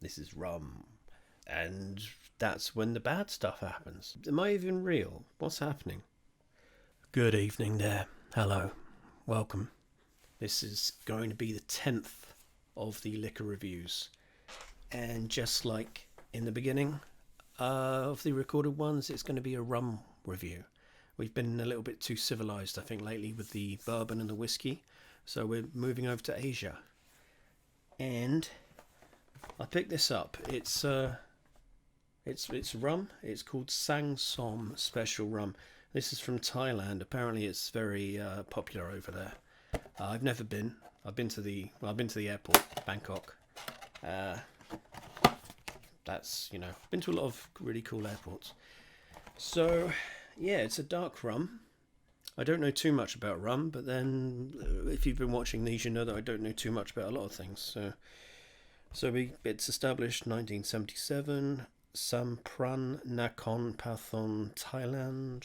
This is rum. And that's when the bad stuff happens. Am I even real? What's happening? Good evening there. Hello. Welcome. This is going to be the 10th of the liquor reviews. And just like in the beginning of the recorded ones, it's going to be a rum review. We've been a little bit too civilized, I think, lately with the bourbon and the whiskey. So we're moving over to Asia. And I picked this up. It's rum. It's called Sangsom Special Rum. This is from Thailand. Apparently, it's very popular over there. I've never been. I've been to the airport, Bangkok. That's been to a lot of really cool airports. So yeah, it's a dark rum. I don't know too much about rum, but then if you've been watching these, you know that I don't know too much about a lot of things. It's established 1977. Sampran Nakhon Pathon, Thailand.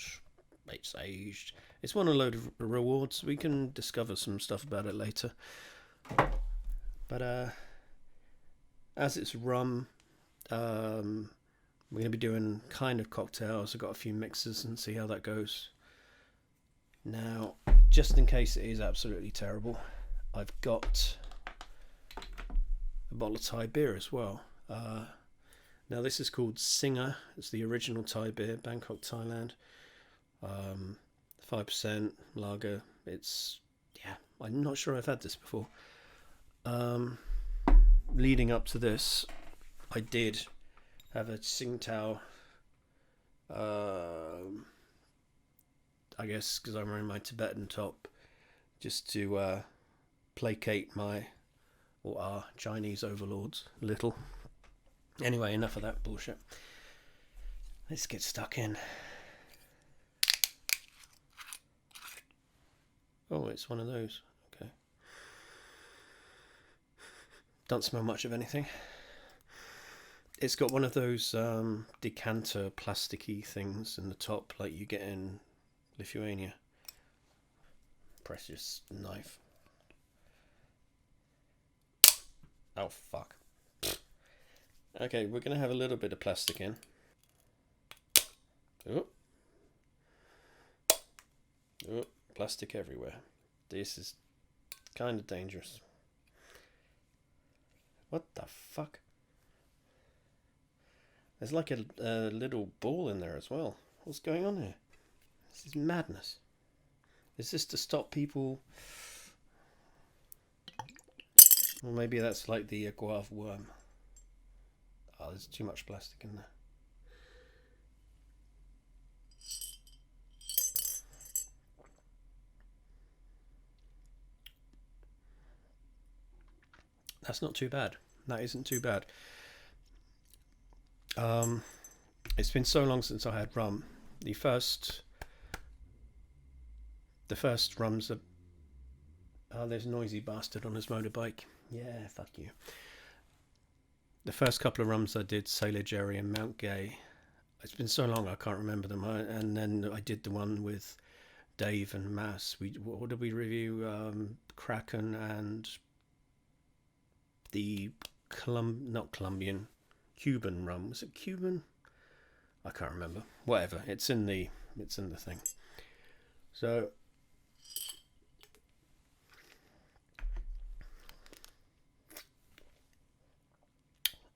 It's aged. It's won a load of rewards. We can discover some stuff about it later. But as it's rum, we're going to be doing kind of cocktails. I've got a few mixes and see how that goes. Now, just in case it is absolutely terrible, I've got a bottle of Thai beer as well. Now this is called Singer. It's the original Thai beer, Bangkok, Thailand. 5% lager. I'm not sure I've had this before. Leading up to this, I did have a Tsingtao. I guess because I'm wearing my Tibetan top, just to placate our Chinese overlords a little. Anyway, enough of that bullshit. Let's get stuck in. Oh, it's one of those. Okay. Don't smell much of anything. It's got one of those decanter plasticky things in the top, like you get in Lithuania. Precious knife. Oh, fuck. Okay, we're going to have a little bit of plastic in. Oh. Oh, plastic everywhere. This is kind of dangerous. What the fuck? There's like a little ball in there as well. What's going on here? This is madness. Is this to stop people? Or maybe that's like the guava worm. Oh, there's too much plastic in there. That's not too bad. That isn't too bad. It's been so long since I had rum. The first rums are... Oh, there's a noisy bastard on his motorbike. Yeah, fuck you. The first couple of rums I did, Sailor Jerry and Mount Gay. It's been so long I can't remember them. And then I did the one with Dave and Mass. What did we review? Kraken and the Cuban rum. Was it Cuban? I can't remember. Whatever. It's in the thing. So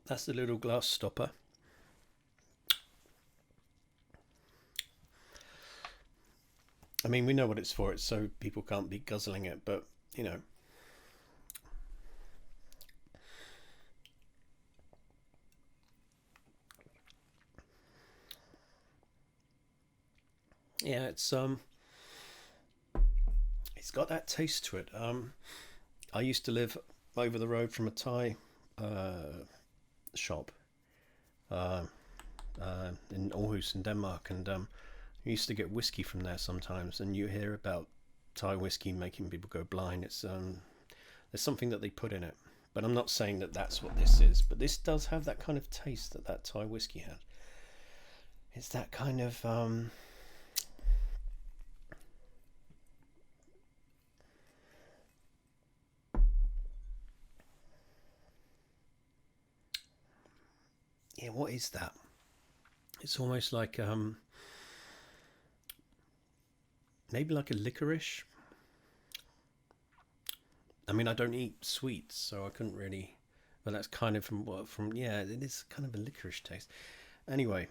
that's the little glass stopper. I mean, we know what it's for. It's so people can't be guzzling it, but yeah, it's got that taste to it. I used to live over the road from a Thai shop in Aarhus in Denmark, and you used to get whiskey from there sometimes, and you hear about Thai whiskey making people go blind. It's there's something that they put in it, but I'm not saying that that's what this is, but this does have that kind of taste that Thai whiskey had. It's that kind of yeah, what is that? It's almost like maybe like a licorice. I mean, I don't eat sweets, so I couldn't really. But that's kind of yeah, it is kind of a licorice taste. Anyway,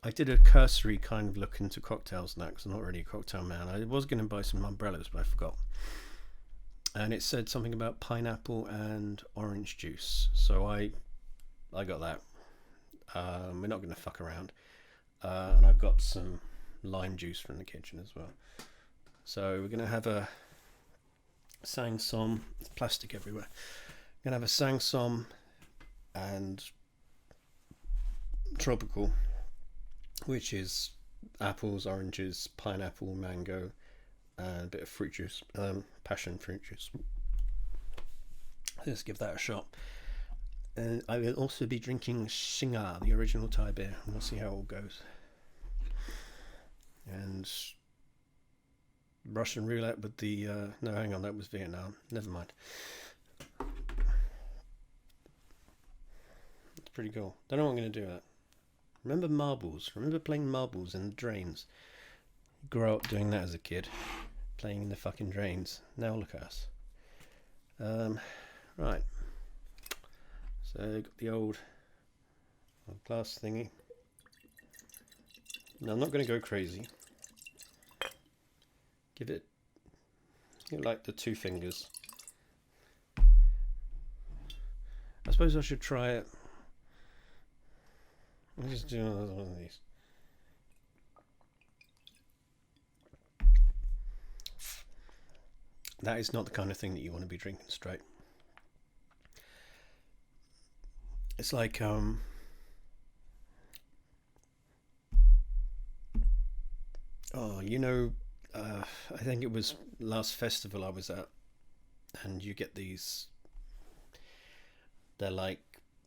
I did a cursory kind of look into cocktails and that because I'm not really a cocktail man. I was going to buy some umbrellas, but I forgot. And it said something about pineapple and orange juice, so I got that. We're not going to fuck around. And I've got some lime juice from the kitchen as well. So we're going to have a Sangsom. There's plastic everywhere. We're going to have a Sangsom and tropical, which is apples, oranges, pineapple, mango, and a bit of fruit juice, passion fruit juice. Let's give that a shot. And I will also be drinking Shinga, the original Thai beer, and we'll see how it all goes. And Russian roulette with the no, hang on, that was Vietnam. Never mind. It's pretty cool. Don't know what I'm going to do with that. Remember marbles? Remember playing marbles in the drains? Grow up doing that as a kid, playing in the fucking drains. Now look at us. Right. So got the old glass thingy. Now I'm not going to go crazy. Give it like the 2 fingers. I suppose I should try it. I'll just do another one of these. That is not the kind of thing that you want to be drinking straight. It's like oh, you know, I think it was last festival I was at, and you get these. They're like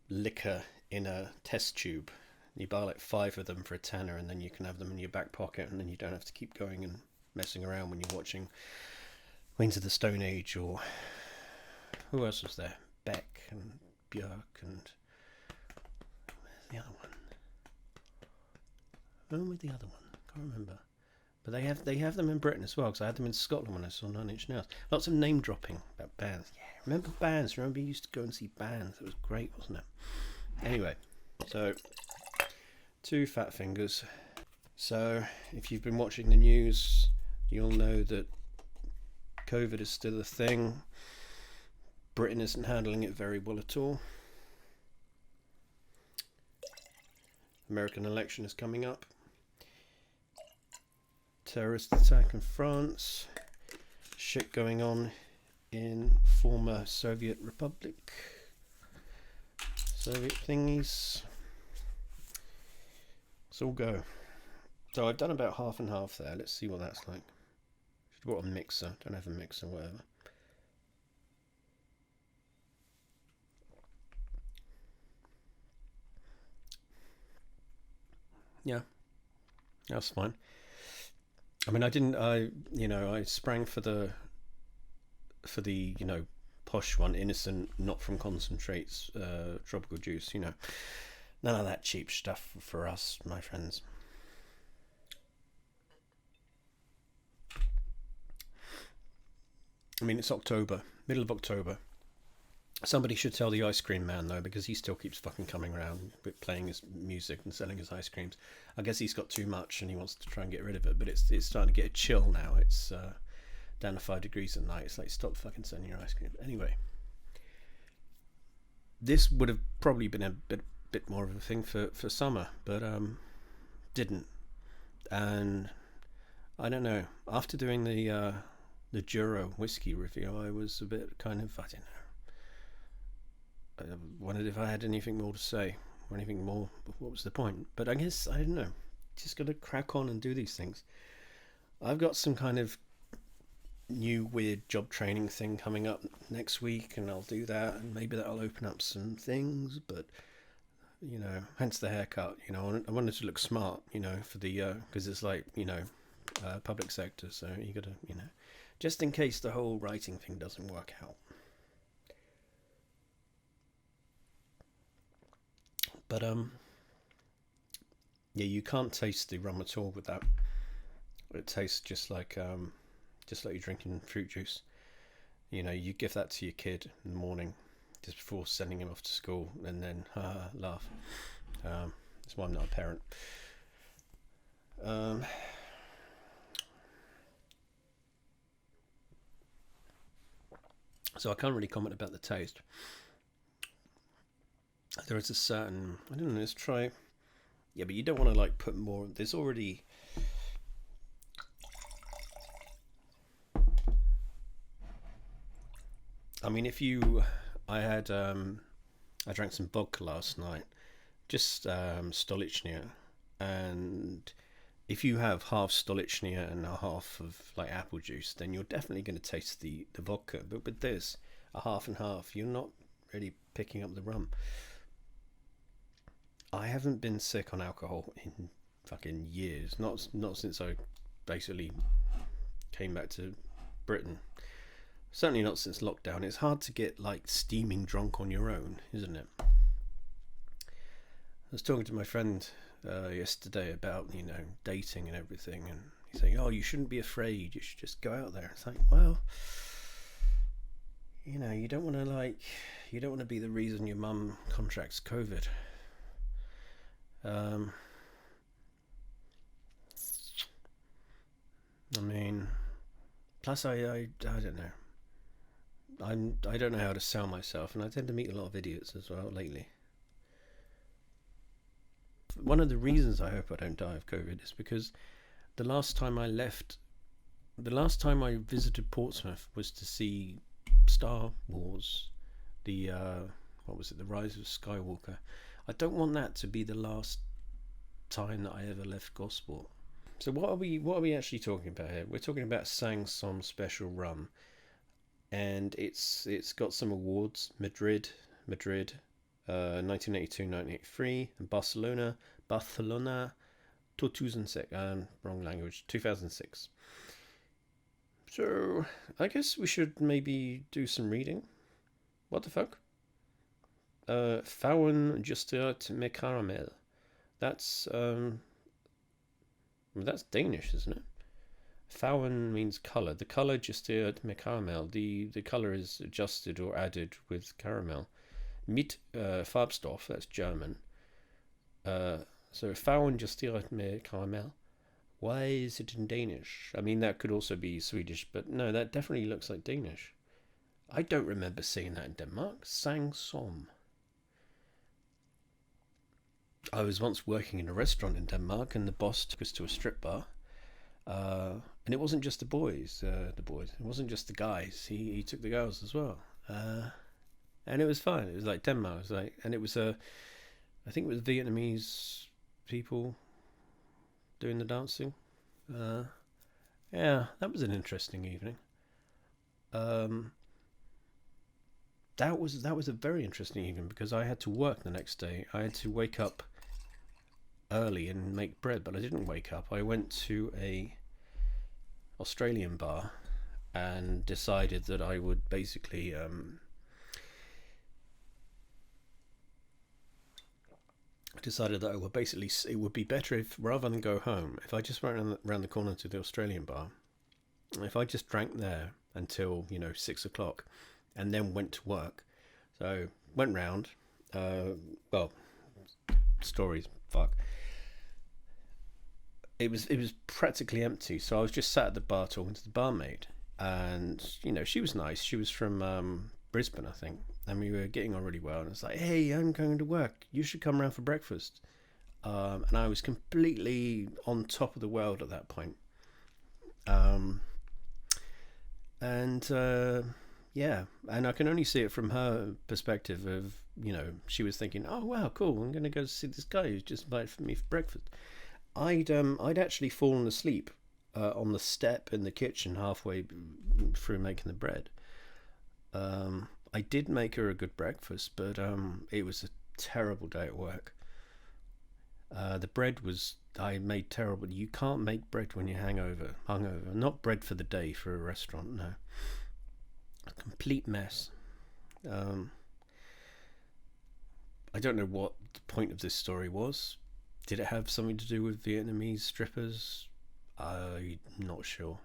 liquor in a test tube. You buy like 5 of them for £10, and then you can have them in your back pocket, and then you don't have to keep going and messing around when you're watching Queens of the Stone Age, or who else was there? Beck and Björk, and where's the other one? Who was the other one? I can't remember. But they have them in Britain as well, because I had them in Scotland when I saw Nine Inch Nails. Lots of name dropping about bands. Yeah, remember bands? Remember you used to go and see bands? It was great, wasn't it? Anyway, so 2 fat fingers. So if you've been watching the news, you'll know that COVID is still a thing. Britain isn't handling it very well at all. American election is coming up. Terrorist attack in France. Shit going on in former Soviet Republic. Soviet thingies. Let's all go. So I've done about half and half there. Let's see what that's like. Should have bought a mixer. Don't have a mixer, whatever. Yeah, that's fine. I mean, I sprang for the posh one, innocent, not from concentrates, tropical juice. None of that cheap stuff for us, my friends. I mean, it's October, middle of October. Somebody should tell the ice cream man, though, because he still keeps fucking coming around with playing his music and selling his ice creams. I guess he's got too much and he wants to try and get rid of it, but it's starting to get a chill now. It's down to 5 degrees at night. It's like, stop fucking selling your ice cream. Anyway, this would have probably been a bit more of a thing for summer, but didn't. And I don't know. After doing the Juro whiskey review, I was a bit kind of, I don't know. I wondered if I had anything more to say or anything more. What was the point? But I guess, I don't know. Just got to crack on and do these things. I've got some kind of new weird job training thing coming up next week, and I'll do that, and maybe that'll open up some things. But hence the haircut. I wanted to look smart. For the because it's like public sector, so you got to just in case the whole writing thing doesn't work out. But Yeah, you can't taste the rum at all with that. It tastes just like you're drinking fruit juice. You know, you give that to your kid in the morning just before sending him off to school, and then laugh. That's why I'm not a parent. Um, so I can't really comment about the taste. There is a certain, I don't know, let's try. Yeah, but you don't want to like put more. There's already. I mean, if you, I drank some vodka last night, just Stolichnaya, and if you have half Stolichnaya and a half of like apple juice, then you're definitely going to taste the vodka. But with this, a half and half, you're not really picking up the rum. I haven't been sick on alcohol in fucking years. Not since I basically came back to Britain. Certainly not since lockdown. It's hard to get like steaming drunk on your own, isn't it? I was talking to my friend yesterday about dating and everything, and he's saying, "Oh, you shouldn't be afraid. You should just go out there." It's like, well, you don't want to be the reason your mum contracts COVID. I mean, plus I don't know. I don't know how to sell myself, and I tend to meet a lot of idiots as well lately. One of the reasons I hope I don't die of COVID is because the last time I left, the last time I visited Portsmouth was to see Star Wars, the what was it, The Rise of Skywalker. I don't want that to be the last time that I ever left Gosport. So what are we actually talking about here? We're talking about Sangsom Special Rum, and it's got some awards: Madrid, 1982, 1983, and Barcelona, 2006. Wrong language. 2006. So I guess we should maybe do some reading. What the fuck? Fauen justeert med caramel. That's Danish, isn't it? Fauen means color. The color justeert med caramel. The color is adjusted or added with caramel. Mit Farbstoff. That's German. So Fauen justeert med caramel. Why is it in Danish? I mean, that could also be Swedish, but no, that definitely looks like Danish. I don't remember seeing that in Denmark. Sangsom. I was once working in a restaurant in Denmark, and the boss took us to a strip bar. And it wasn't just the boys. It wasn't just the guys. He took the girls as well. And it was fine. It was like Denmark. It was like, and it was I think it was Vietnamese people doing the dancing. Yeah, that was an interesting evening. That was a very interesting evening because I had to work the next day. I had to wake up early and make bread, but I didn't wake up. I went to a Australian bar and decided that I would basically it would be better if, rather than go home, if I just went around the corner to the Australian bar, if I just drank there until 6 o'clock and then went to work. So went round, well, stories, fuck. It was practically empty, so I was just sat at the bar talking to the barmaid, and she was nice. She was from Brisbane, I think, and we were getting on really well. And it's like, hey, I'm going to work. You should come around for breakfast. And I was completely on top of the world at that point. Yeah, and I can only see it from her perspective of, she was thinking, oh wow, cool, I'm going to go see this guy who's just invited me for breakfast. I'd actually fallen asleep on the step in the kitchen halfway through making the bread. I did make her a good breakfast, but it was a terrible day at work. The bread was, I made terrible. You can't make bread when you're hungover. Not bread for the day for a restaurant, no. A complete mess. I don't know what the point of this story was. Did it have something to do with Vietnamese strippers? I'm not sure.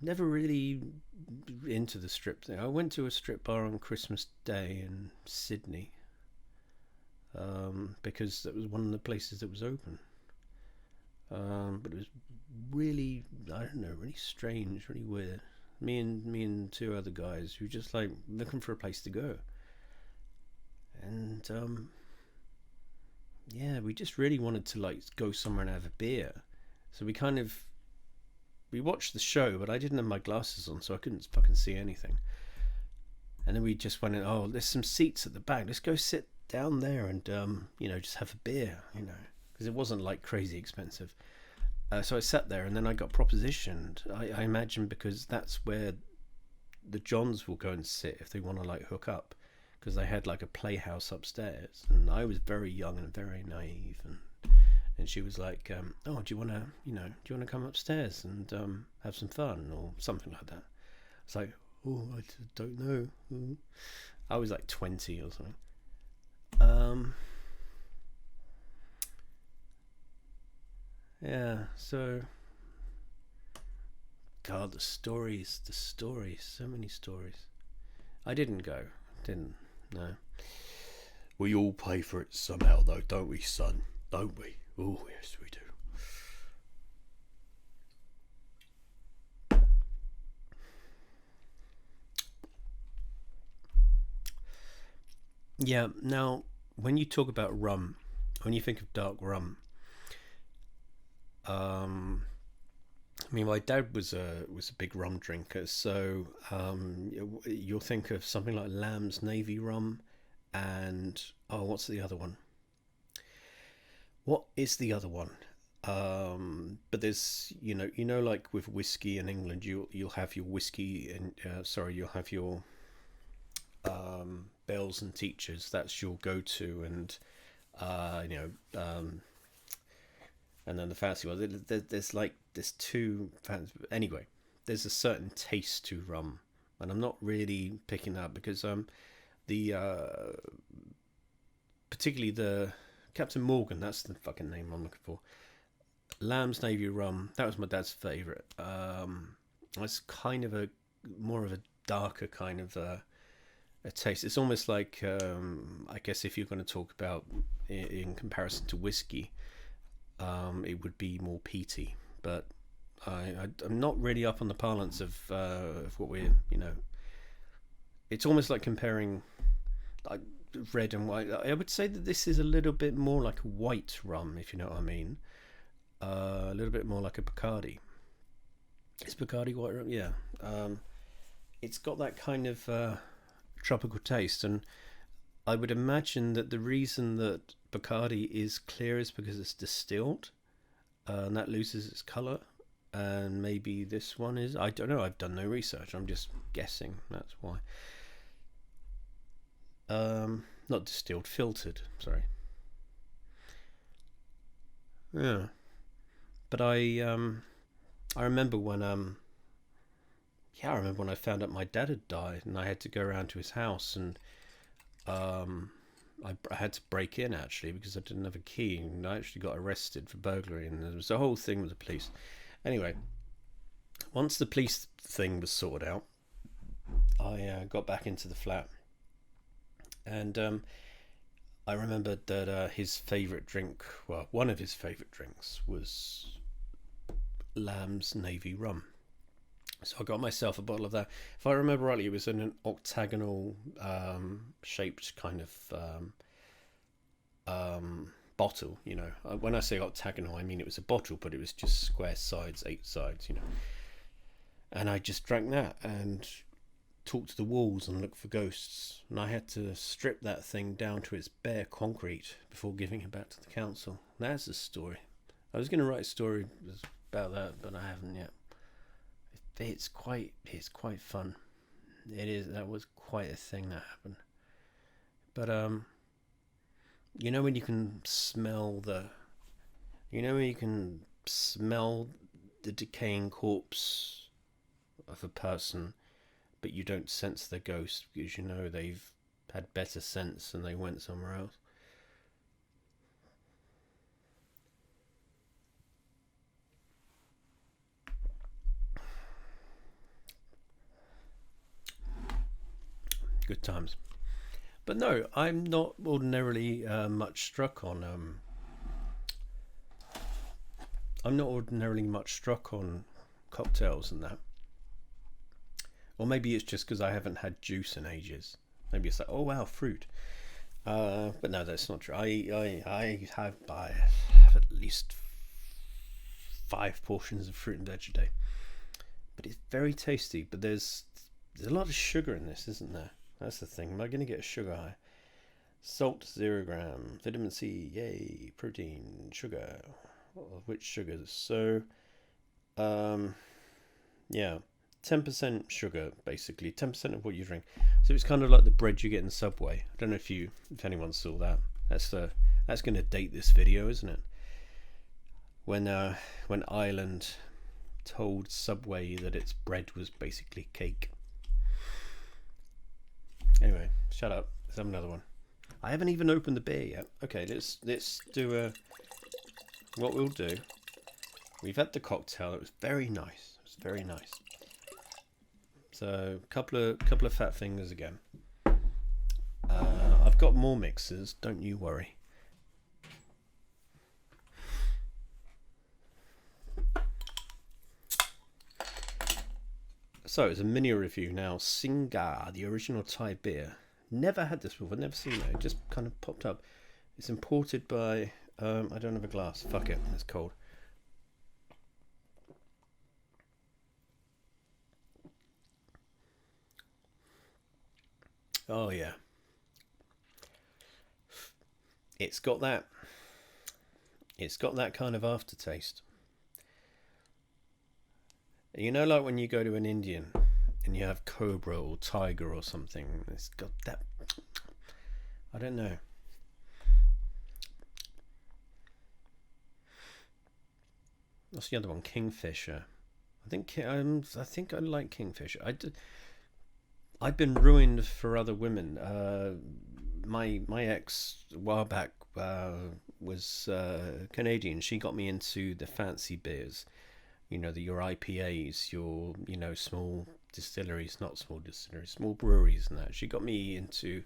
Never really into the strip thing. I went to a strip bar on Christmas Day in Sydney, because that was one of the places that was open. But it was really, I don't know, really strange, really weird. Me and two other guys who were just like looking for a place to go, and yeah, we just really wanted to like go somewhere and have a beer. So we watched the show, but I didn't have my glasses on, so I couldn't fucking see anything. And then we just went, oh, there's some seats at the back. Let's go sit down there and just have a beer, because it wasn't like crazy expensive. So I sat there, and then I got propositioned. I imagine because that's where the Johns will go and sit if they want to like hook up, because they had like a playhouse upstairs, and I was very young and very naive, and she was like, oh, do you want to come upstairs and have some fun or something like that? It's like, oh, I don't know. I was like 20 or something. Yeah, so God, the stories, so many stories. I didn't go, no. We all pay for it somehow, though, don't we, son? Don't we? Oh, yes, we do. Yeah, now, when you talk about rum, when you think of dark rum, I mean, my dad was a big rum drinker, so you'll think of something like Lamb's Navy rum, and what's the other one? What is the other one? But there's like with whiskey in England, you'll have your whiskey and you'll have your Bells and Teachers. That's your go-to, and and then the fancy one. There's two fancy. Anyway, there's a certain taste to rum, and I'm not really picking that because the particularly the Captain Morgan. That's the fucking name I'm looking for. Lamb's Navy rum. That was my dad's favourite. It's kind of a more of a darker kind of a taste. It's almost like I guess if you're going to talk about in comparison to whiskey, it would be more peaty. But I'm not really up on the parlance of what we're It's almost like comparing red and white. I would say that this is a little bit more like a white rum, if you know what I mean. A little bit more like a Bacardi. Is Bacardi white rum? Yeah. It's got that kind of tropical taste, and I would imagine that the reason that Bacardi is clear is because it's distilled, and that loses its colour. And maybe this one is. I don't know. I've done no research. I'm just guessing. That's why. Not distilled, filtered. Sorry. Yeah. But I remember when I remember when I found out my dad had died, and I had to go around to his house, and I had to break in actually because I didn't have a key, and I actually got arrested for burglary, and there was a whole thing with the police. Anyway, once the police thing was sorted out, I got back into the flat, and I remembered that his favourite drink, well, one of his favourite drinks was Lamb's Navy rum. So I got myself a bottle of that. If I remember rightly, it was in an octagonal shaped kind of bottle. When I say octagonal, I mean it was a bottle, but it was just square sides, 8 sides. And I just drank that and talked to the walls and looked for ghosts. And I had to strip that thing down to its bare concrete before giving it back to the council. That's the story. I was going to write a story about that, but I haven't yet. It's quite fun. It is. That was quite a thing that happened. But when you can smell the decaying corpse of a person, but you don't sense the ghost because they've had better sense and they went somewhere else. Good times. But no, I'm not ordinarily much struck on. I'm not ordinarily much struck on cocktails and that. Or maybe it's just because I haven't had juice in ages. Maybe it's like, oh wow, fruit. But no, that's not true. I have at least 5 portions of fruit and veg a day. But it's very tasty. But there's a lot of sugar in this, isn't there? That's the thing. Am I going to get a sugar high? Salt 0 gram, vitamin C, yay, protein, sugar. Which sugars? So, yeah, 10% sugar, basically 10% of what you drink. So it's kind of like the bread you get in Subway. I don't know if anyone saw that. That's going to date this video, isn't it? When Ireland told Subway that its bread was basically cake. Anyway, shut up. Let's have another one. I haven't even opened the beer yet. Okay, let's do what we'll do. We've had the cocktail. It was very nice. It was very nice. So couple of fat fingers again. I've got more mixers. Don't you worry. So it's a mini review now. Singar, the original Thai beer. Never had this before. Never seen it. It just kind of popped up. It's imported by. I don't have a glass. Fuck it. It's cold. Oh yeah. It's got that kind of aftertaste. You know, like when you go to an Indian and you have cobra or tiger or something, it's got that. I don't know. What's the other one? Kingfisher. I think I like Kingfisher. I've been ruined for other women. My ex a while back was Canadian. She got me into the fancy beers. You know, your IPAs, your small distilleries, not small distilleries, small breweries, and that. She got me into,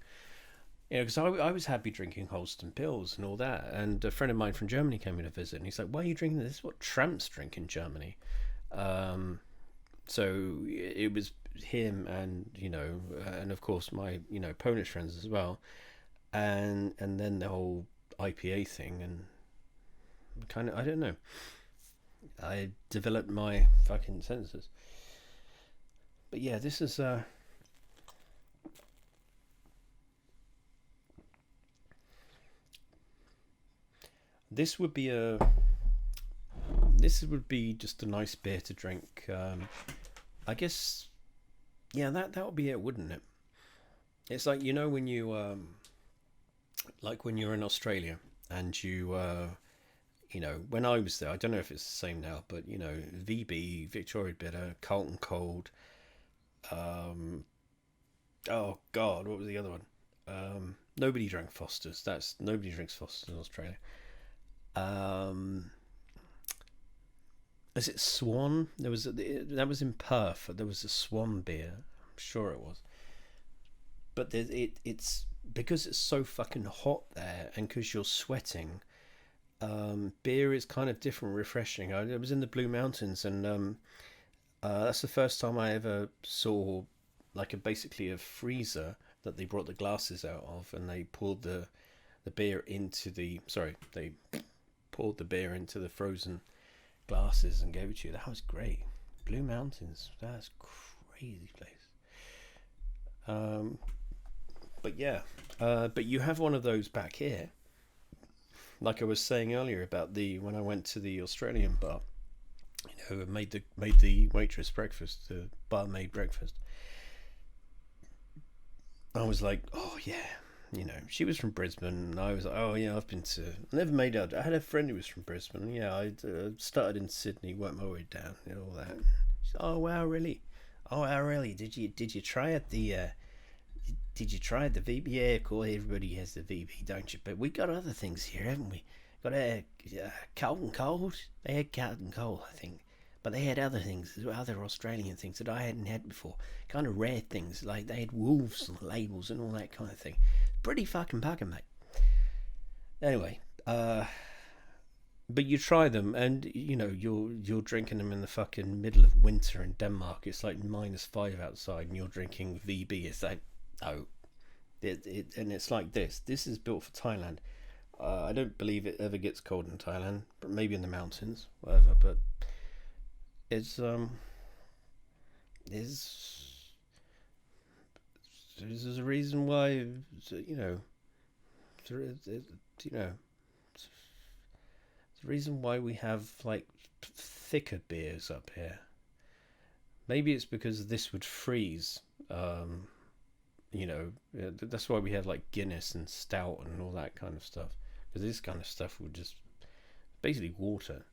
because I was happy drinking Holsten Pils and all that. And a friend of mine from Germany came in to visit, and he's like, "Why are you drinking this? This is what tramps drink in Germany." So it was him, and and of course my Polish friends as well, and then the whole IPA thing, and kind of I don't know. I developed my fucking senses. But yeah, this is this would be just a nice beer to drink. I guess, yeah, that would be it, wouldn't it? It's like, when you like when you're in Australia and you when I was there, I don't know if it's the same now, but VB, Victoria Bitter, Carlton Cold, oh god, what was the other one? Nobody drank Foster's. Nobody drinks Foster's in Australia. Is it Swan? That was in Perth. There was a Swan beer. I'm sure it was. But it's because it's so fucking hot there, and because you're sweating. Beer is kind of different, refreshing. I was in the Blue Mountains, and that's the first time I ever saw basically a freezer that they brought the glasses out of, and they poured the beer into the frozen glasses and gave it to you. That was great. Blue Mountains, that's crazy place. But yeah, but you have one of those back here. Like I was saying earlier about when I went to the Australian bar, made the waitress breakfast, the barmaid breakfast. I was like, oh yeah, she was from Brisbane, and I was like, oh yeah, I never made out. I had a friend who was from Brisbane. Yeah, I started in Sydney, worked my way down, all that. She said, oh wow, really? Oh wow, really? Did you try it Did you try the VB? Yeah, of course, everybody has the VB, don't you? But we got other things here, haven't we? Got a Carlton Cold. They had Carlton Cold, I think. But they had other things, other Australian things that I hadn't had before. Kind of rare things, like they had wolves on the labels and all that kind of thing. Pretty fucking bugging, mate. Anyway, but you try them, and you know you're drinking them in the fucking middle of winter in Denmark. It's like -5 outside, and you're drinking VB. It's like, oh, and it's like this. This is built for Thailand. I don't believe it ever gets cold in Thailand, but maybe in the mountains, whatever. But it's there's a reason why, you know, you know, it's the reason why we have like thicker beers up here. Maybe it's because this would freeze. You know, that's why we have like Guinness and Stout and all that kind of stuff. Because this kind of stuff would just basically water.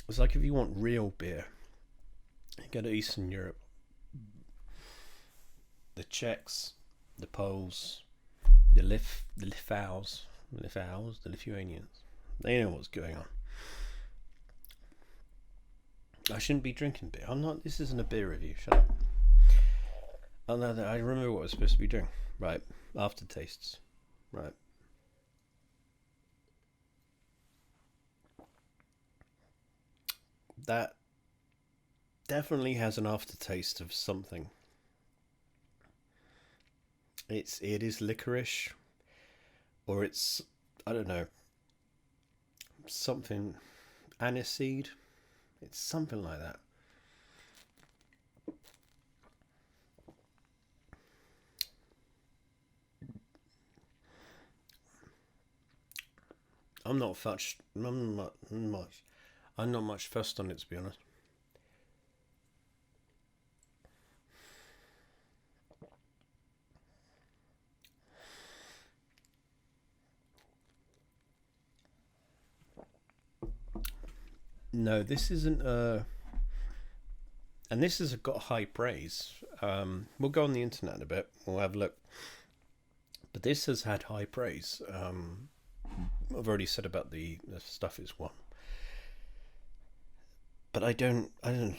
It's like if you want real beer, you go to Eastern Europe. The Czechs, the Poles, the Lithuanians, the Lithuanians. They know what's going on. I shouldn't be drinking beer. I'm not. This isn't a beer review. Shut up. Oh no, I remember what I was supposed to be doing. Right, aftertastes. Right. That definitely has an aftertaste of something. It is licorice, or it's, I don't know, something, aniseed. It's something like that. I'm not fussed. I'm not much. I'm not much fussed on it, to be honest. No, this isn't and this has got high praise. We'll go on the internet in a bit. We'll have a look. But this has had high praise. I've already said about the stuff it's won. But I don't. I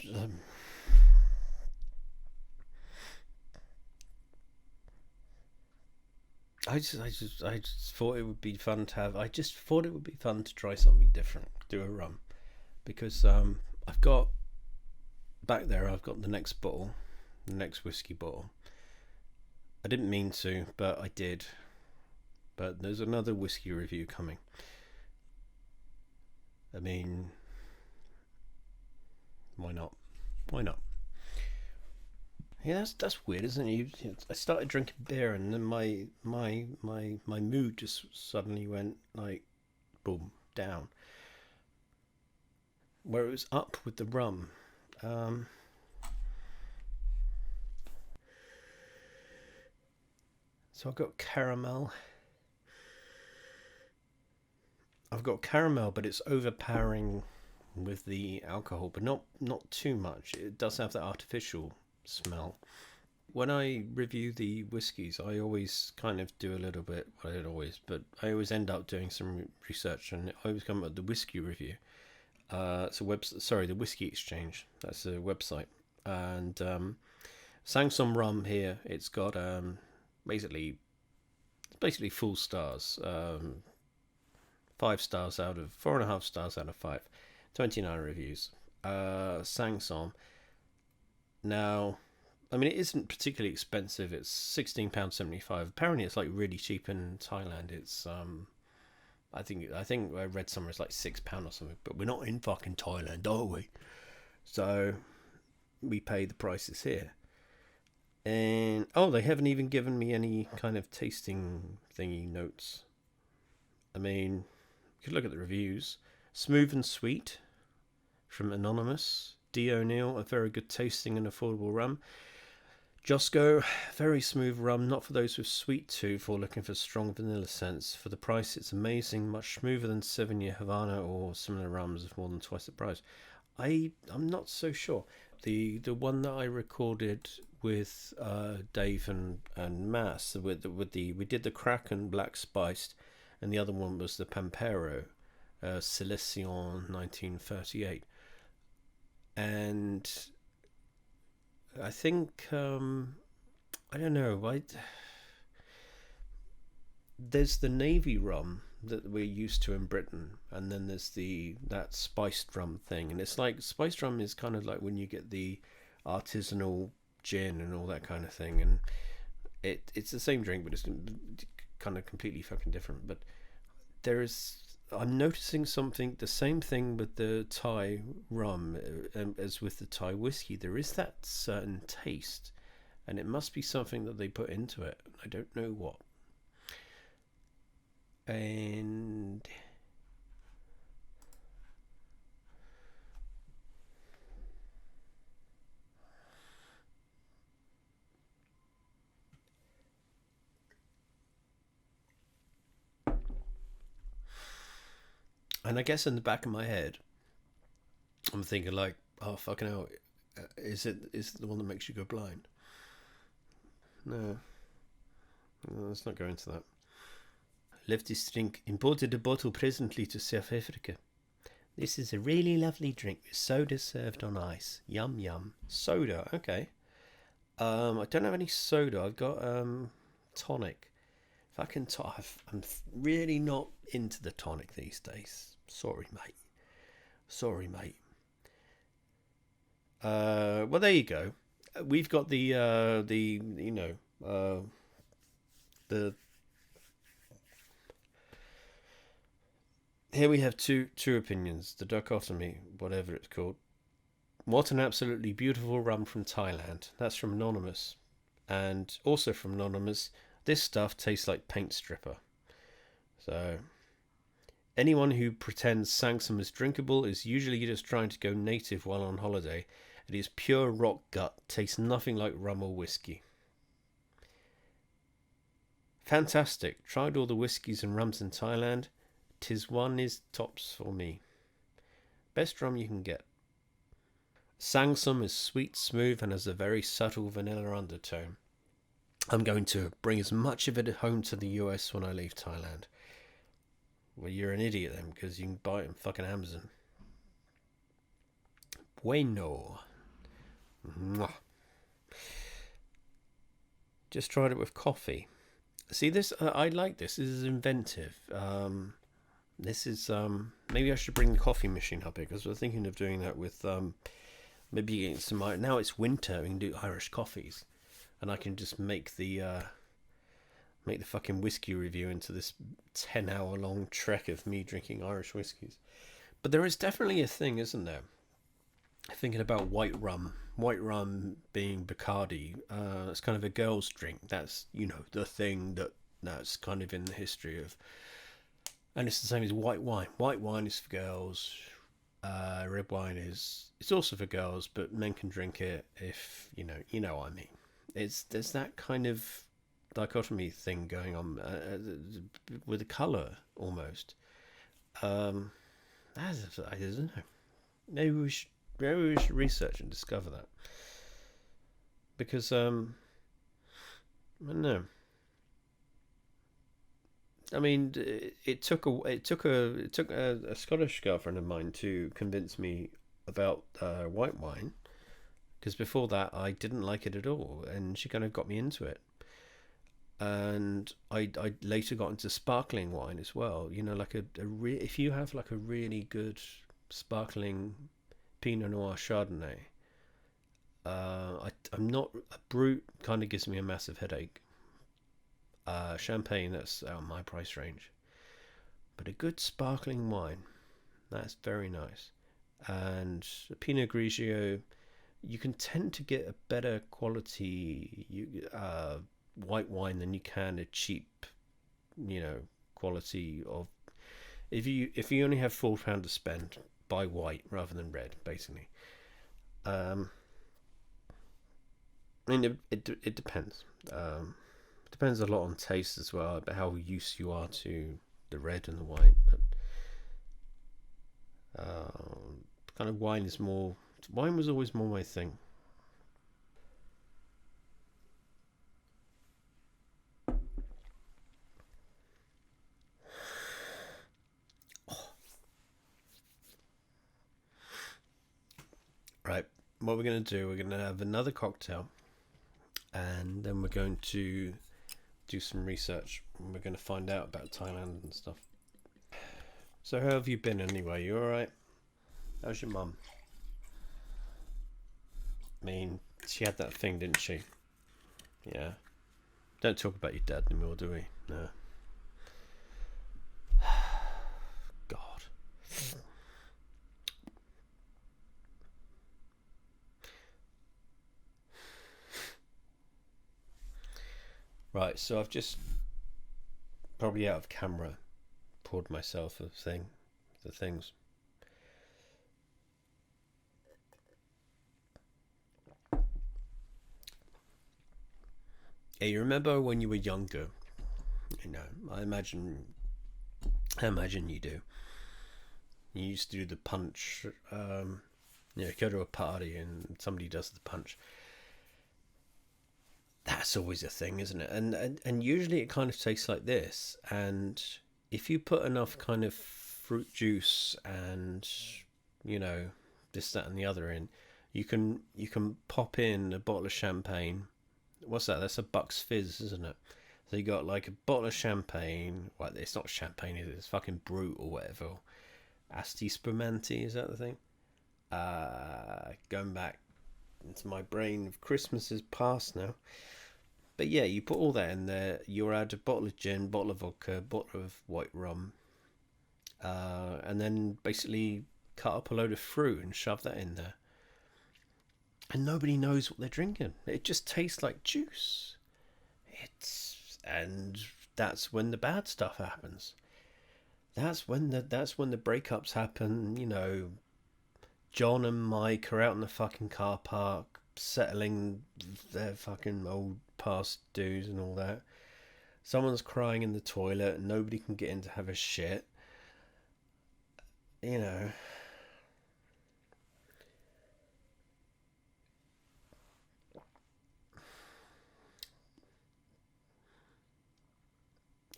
just thought it would be fun to have. I just thought it would be fun to try something different, do a rum, because I've got back there. I've got the next bottle, the next whiskey bottle. I didn't mean to, but I did. But there's another whiskey review coming. I mean, why not? Why not? Yeah, that's weird, isn't it? I started drinking beer, and then my mood just suddenly went like, boom, down. Where it was up with the rum. So I've got caramel. But it's overpowering with the alcohol, but not too much. It does have that artificial smell. When I review the whiskies, I always kind of do a little bit. Well, I don't always, but I always end up doing some research, and I always come up with the whiskey review. It's a website. Sorry, the Whiskey Exchange. That's a website, and Sangsom rum here. It's got basically full stars. 5 stars out of 4.5 stars out of 5. 29 reviews. Sangsom. Now, I mean, it isn't particularly expensive. It's £16.75. Apparently, it's like really cheap in Thailand. It's I think I read somewhere it's like £6 or something. But we're not in fucking Thailand, are we? So we pay the prices here. And they haven't even given me any kind of tasting thingy notes. I mean, you could look at the reviews. Smooth and sweet from Anonymous. D. O'Neill, a very good tasting and affordable rum. Josco, very smooth rum, not for those with sweet tooth or looking for strong vanilla scents. For the price, it's amazing, much smoother than 7-year Havana or similar rums of more than twice the price. I'm not so sure. up the one that I recorded with Dave and Mass with the we did the Kraken Black Spiced, and the other one was the Pampero Selection 1938, and I think I don't know. There's the Navy rum that we're used to in Britain, and then there's that spiced rum thing, and it's like spiced rum is kind of like when you get the artisanal gin and all that kind of thing, and it's the same drink, but it's kind of completely fucking different. But I'm noticing something, the same thing with the Thai rum as with the Thai whiskey. There is that certain taste, and it must be something that they put into it. I don't know what. And I guess in the back of my head, I'm thinking like, oh fucking hell, is it the one that makes you go blind? No, let's not go into that. Love this drink. Imported a bottle presently to South Africa. This is a really lovely drink with soda served on ice. Yum yum. Soda, okay. I don't have any soda. I've got tonic. If I can, I'm really not into the tonic these days. Sorry, mate. Well, there you go. We've got the here we have two opinions. The dichotomy, whatever it's called. What an absolutely beautiful rum from Thailand. That's from Anonymous. And also from Anonymous, this stuff tastes like paint stripper. So anyone who pretends Sangsom is drinkable is usually just trying to go native while on holiday. It is pure rock gut, tastes nothing like rum or whiskey. Fantastic. Tried all the whiskies and rums in Thailand. 'Tis one is tops for me. Best rum you can get. Sangsom is sweet, smooth, and has a very subtle vanilla undertone. I'm going to bring as much of it home to the US when I leave Thailand. Well, you're an idiot then, because you can buy it on fucking Amazon. Bueno. Mwah. Just tried it with coffee. See this? I like this. This is inventive. This is maybe I should bring the coffee machine up here, because we're thinking of doing that with maybe getting some. Now it's winter, we can do Irish coffees, and I can just make the fucking whiskey review into this 10-hour long trek of me drinking Irish whiskies. But there is definitely a thing, isn't there? Thinking about white rum being Bacardi, it's kind of a girl's drink. That's the thing that's kind of in the history of. And it's the same as white wine. White wine is for girls. Red wine it's also for girls, but men can drink it if you know what I mean. There's that kind of dichotomy thing going on with the colour almost. I don't know. Maybe we should research and discover that, because I don't know. I mean, it took a Scottish girlfriend of mine to convince me about white wine, because before that I didn't like it at all, and she kind of got me into it. And I later got into sparkling wine as well. Like if you have like a really good sparkling Pinot Noir Chardonnay, I'm not a brut. Kind of gives me a massive headache. Champagne, that's out of my price range, but a good sparkling wine, that's very nice. And Pinot Grigio, you can tend to get a better quality white wine than you can a cheap quality of. If you only have £4 to spend, buy white rather than red, basically. I mean, it depends. Depends a lot on taste as well, about how used you are to the red and the white. But kind of wine is more Wine was always more my thing. Right, what we're going to do, we're going to have another cocktail, and then we're going to do some research, and we're going to find out about Thailand and stuff. So how have you been anyway? You alright? How's your mum? I mean, she had that thing, didn't she? Yeah. Don't talk about your dad anymore, do we? No. God. Right, so I've just, probably out of camera, poured myself the things. Yeah, you remember when you were younger? You know, I imagine you do. You used to do the punch. Go to a party and somebody does the punch. That's always a thing, isn't it? And usually it kind of tastes like this. And if you put enough kind of fruit juice and this, that, and the other in, you can pop in a bottle of champagne. What's that? That's a Bucks Fizz, isn't it? So you got like a bottle of champagne. Well, it's not champagne, is it? It's fucking Brut or whatever. Asti Spumante, is that the thing? Going back into my brain, Christmas is past now. But yeah, you put all that in there. You add a bottle of gin, bottle of vodka, bottle of white rum, and then basically cut up a load of fruit and shove that in there. And nobody knows what they're drinking. It just tastes like juice. And that's when the bad stuff happens. That's when the breakups happen. John and Mike are out in the fucking car park settling their fucking old past dues and all that. Someone's crying in the toilet and nobody can get in to have a shit. I'm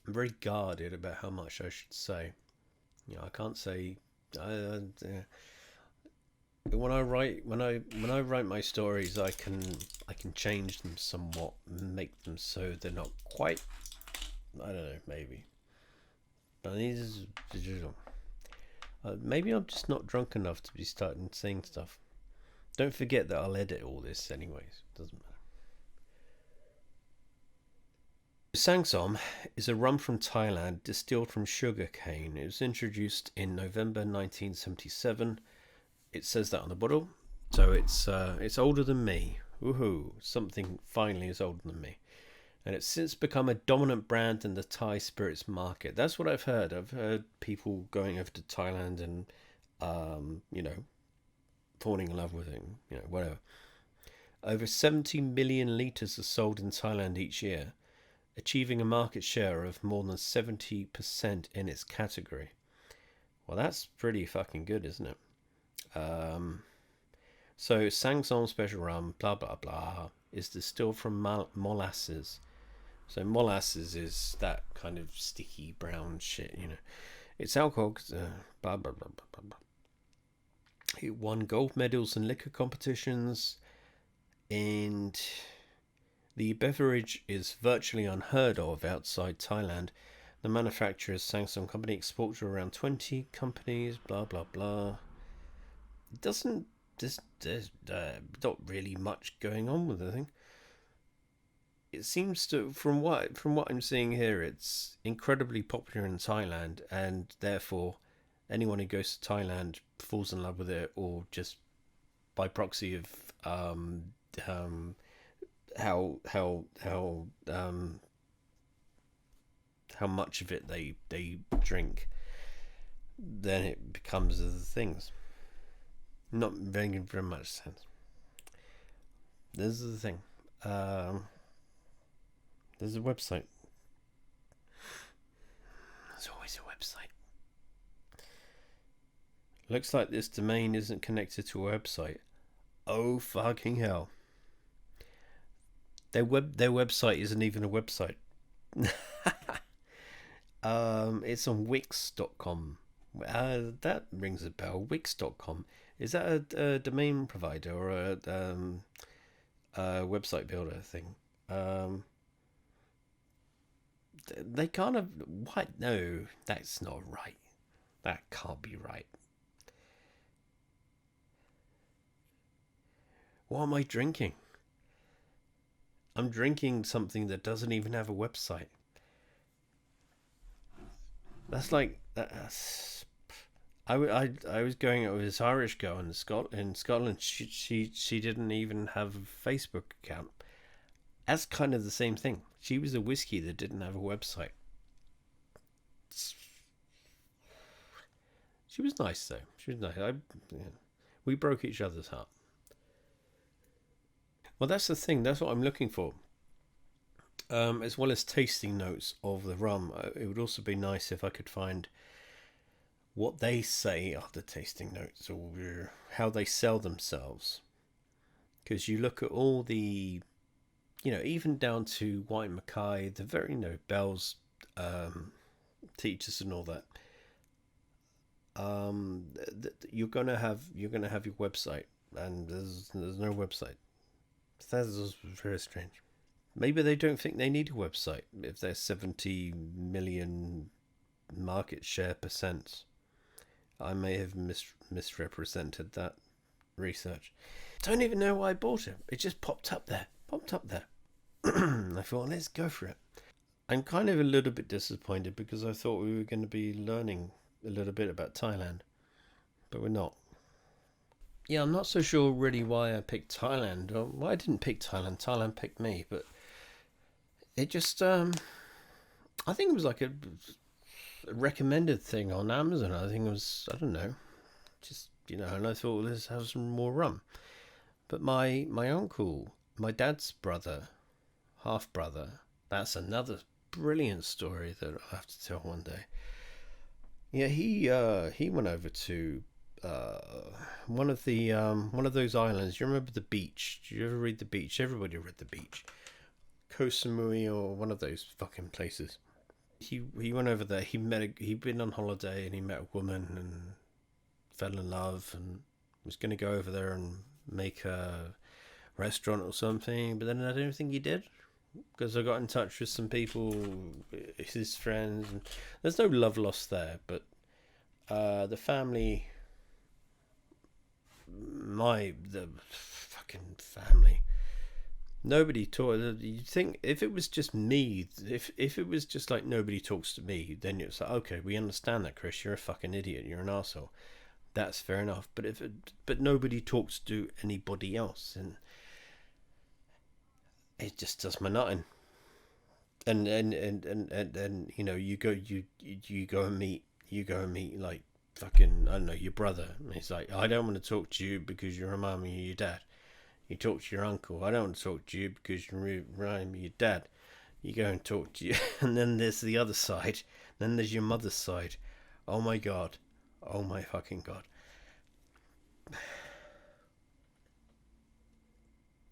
very guarded about how much I should say. I can't say. When I write my stories, I can change them somewhat, make them so they're not quite. I don't know, maybe. But these is digital. Maybe I'm just not drunk enough to be starting saying stuff. Don't forget that I'll edit all this anyways. Doesn't matter. Sangsom is a rum from Thailand distilled from sugar cane. It was introduced in November 1977. It says that on the bottle, so it's older than me. Woohoo! Something finally is older than me, and it's since become a dominant brand in the Thai spirits market. That's what I've heard. I've heard people going over to Thailand and, falling in love with it. Whatever. Over 70 million litres are sold in Thailand each year, achieving a market share of more than 70% in its category. Well, that's pretty fucking good, isn't it? So Sangsom special rum, blah blah blah, is distilled from molasses. So molasses is that kind of sticky brown shit, It's alcohol, blah blah blah blah blah. It won gold medals in liquor competitions, and the beverage is virtually unheard of outside Thailand. The manufacturer's Sangsom company exports to around 20 companies, blah blah blah. There's not really much going on with the thing. It seems to, from what I'm seeing here, it's incredibly popular in Thailand, and therefore anyone who goes to Thailand falls in love with it, or just by proxy of how much of it they drink, then it becomes other things. Not making very much sense. This is the thing. There's a website. There's always a website. Looks like this domain isn't connected to a website. Oh fucking hell! Their website isn't even a website. It's on Wix.com. That rings a bell. Wix.com. Is that a domain provider or a website builder thing? Um, they kind of what? No, that's not right. That can't be right. What am I drinking? I'm drinking something that doesn't even have a website. That's like that's. I was going out with this Irish girl in Scotland. She didn't even have a Facebook account. That's kind of the same thing. She was a whiskey that didn't have a website. She was nice though. She was nice. Yeah. We broke each other's heart. Well, that's the thing. That's what I'm looking for. As well as tasting notes of the rum, it would also be nice if I could find what they say are the tasting notes or how they sell themselves. Because you look at all the, even down to White Mackay, the very Bell's teachers and all that. You're gonna have your website, and there's no website. That's very strange. Maybe they don't think they need a website if they're 70 million market share percent. I may have misrepresented that research. Don't even know why I bought it. It just popped up there. I thought, let's go for it. I'm kind of a little bit disappointed because I thought we were going to be learning a little bit about Thailand, but we're not. Yeah, I'm not so sure really why I picked Thailand. Or why I didn't pick Thailand. Thailand picked me, but it just I think it was like a recommended thing on Amazon. I think it was, I don't know, just and I thought, let's have some more rum. But my uncle, my dad's brother, half brother, that's another brilliant story that I'll have to tell one day. Yeah, he went over to uh, one of those islands. You remember the beach? Did you ever read the beach? Everybody read the beach. Koh Samui or one of those fucking places. He went over there. He'd been on holiday and he met a woman and fell in love and was going to go over there and make a restaurant or something. But then I don't think he did because I got in touch with some people, his friends. And there's no love lost there, but the family, the fucking family. Nobody talk. You think if it was just me, if it was just like nobody talks to me, then it's like, okay, we understand that, Chris. You're a fucking idiot. You're an asshole. That's fair enough. But nobody talks to anybody else, and it just does my nutting. And you go and meet like fucking, I don't know, your brother. And he's like, I don't want to talk to you because you remind me of your dad. You talk to your uncle. I don't want to talk to you because you remind me of your dad. You go and talk to you, and then there's the other side. Then there's your mother's side. Oh my god. Oh my fucking god.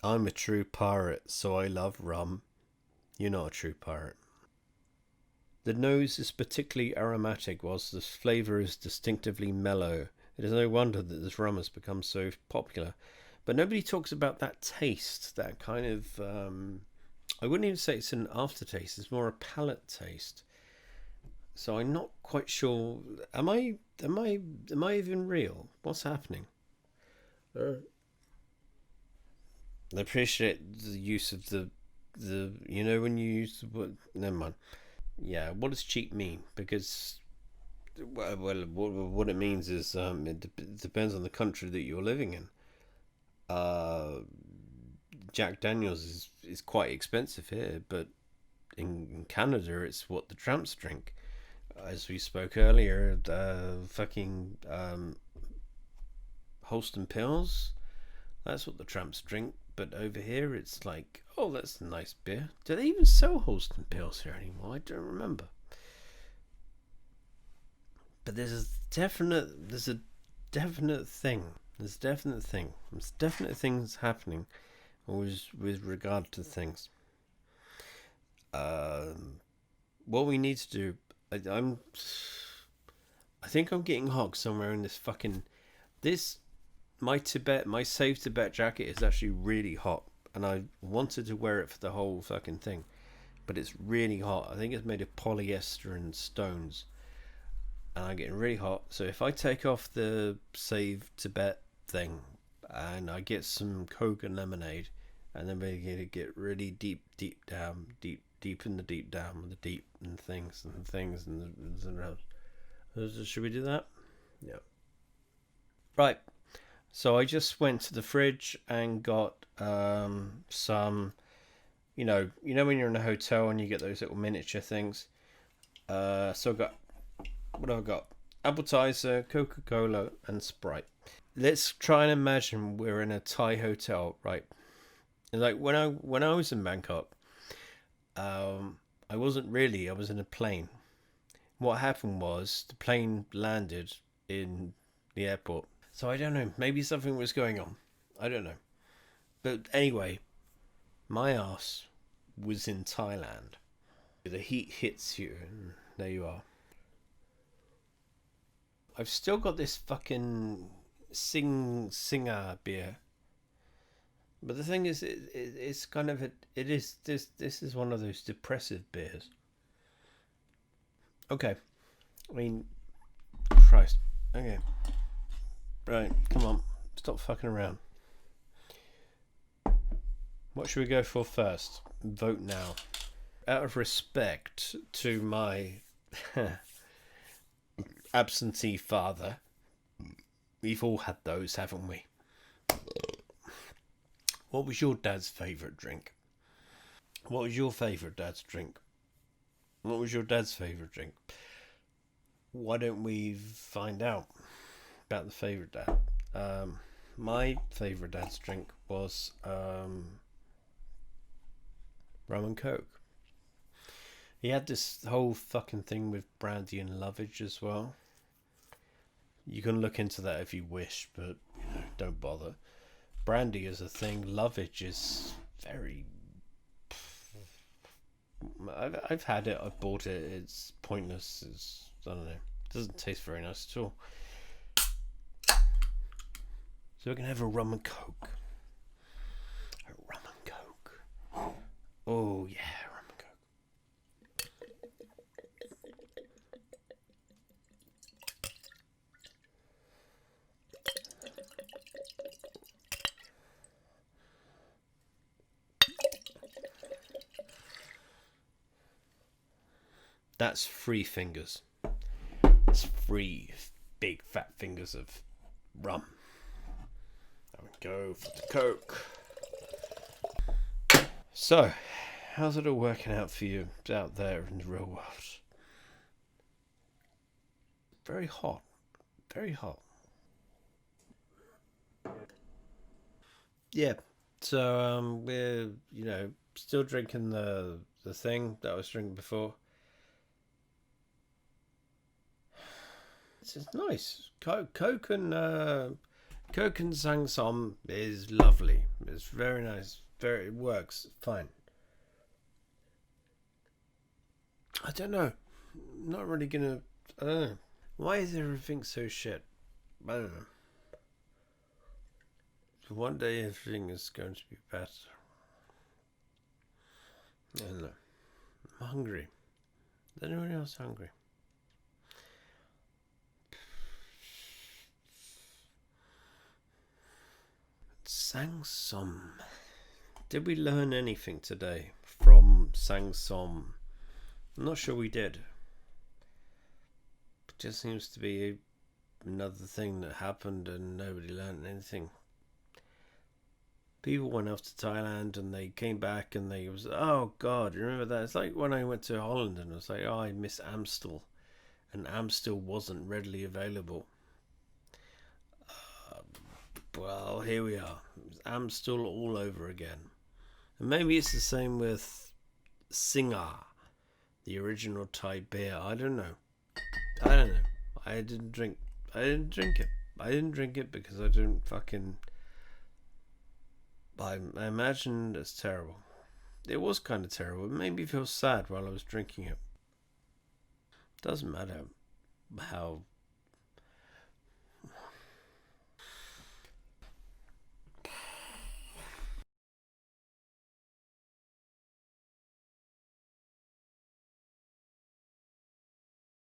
I'm a true pirate, so I love rum. You're not a true pirate. The nose is particularly aromatic, whilst the flavour is distinctively mellow. It is no wonder that this rum has become so popular. But nobody talks about that taste, that kind of. I wouldn't even say it's an aftertaste. It's more a palate taste. So I'm not quite sure. Am I even real? What's happening? I appreciate the use of the when you use the word. Never mind. Yeah, what does cheap mean? Because what it means is it depends on the country that you're living in. Uh, Jack Daniels is quite expensive here, but in Canada it's what the tramps drink. As we spoke earlier, fucking Holston Pills. That's what the tramps drink. But over here, it's like, oh, that's a nice beer. Do they even sell Holston Pills here anymore? I don't remember. But there's a definite thing. There's definite thing. There's definite things happening, always with regard to things. What we need to do, I think I'm getting hogged somewhere in this fucking my Save Tibet jacket is actually really hot, and I wanted to wear it for the whole fucking thing, but it's really hot. I think it's made of polyester and stones, and I'm getting really hot. So if I take off the Save Tibet thing and I get some Coke and lemonade, and then we're gonna get really deep down, deep in the deep down with the deep and things. Should we do that? Yeah. Right. So I just went to the fridge and got some, you know when you're in a hotel and you get those little miniature things. So I got, what have I got? Appetizer, Coca-Cola, and Sprite. Let's try and imagine we're in a Thai hotel, right? Like when I was in Bangkok, I wasn't really. I was in a plane. What happened was the plane landed in the airport. So I don't know. Maybe something was going on. I don't know. But anyway, my ass was in Thailand. The heat hits you, and there you are. I've still got this fucking Singer beer. But the thing is, it's kind of this is one of those depressive beers. Okay, I mean, Christ. Okay, right, come on, stop fucking around. What should we go for first? Vote now. Out of respect to my absentee father, we've all had those, haven't we? What was your dad's favourite drink? What was your favourite dad's drink? What was your dad's favourite drink? Why don't we find out about the favourite dad? My favourite dad's drink was rum and coke. He had this whole fucking thing with brandy and lovage as well. You can look into that if you wish, but don't bother. Brandy is a thing. Lovage is very. I've had it. I've bought it. It's pointless. I don't know. It doesn't taste very nice at all. So we can have a rum and coke. A rum and coke. Oh yeah, rum and coke. That's 3 fingers. That's 3 big fat fingers of rum. There we go for the coke. So, how's it all working out for you out there in the real world? Very hot. Very hot. Yeah. So we're still drinking the thing that I was drinking before. It's nice. Coke and Sangsom is lovely. It's very nice. It works fine. I don't know. I'm not really gonna. I don't know. Why is everything so shit? I don't know. One day everything is going to be better. I don't know. I'm hungry. Is anyone else hungry? Sangsom. Did we learn anything today from Sangsom? I'm not sure we did. It just seems to be another thing that happened and nobody learned anything. People went off to Thailand and they came back and they was, oh God, you remember that? It's like when I went to Holland and I was like, oh, I miss Amstel, and Amstel wasn't readily available. Well, here we are. Amstel all over again. And maybe it's the same with Singer, the original Thai beer. I don't know. I didn't drink it. I didn't drink it because I didn't fucking. I imagined it's terrible. It was kind of terrible. It made me feel sad while I was drinking it. Doesn't matter how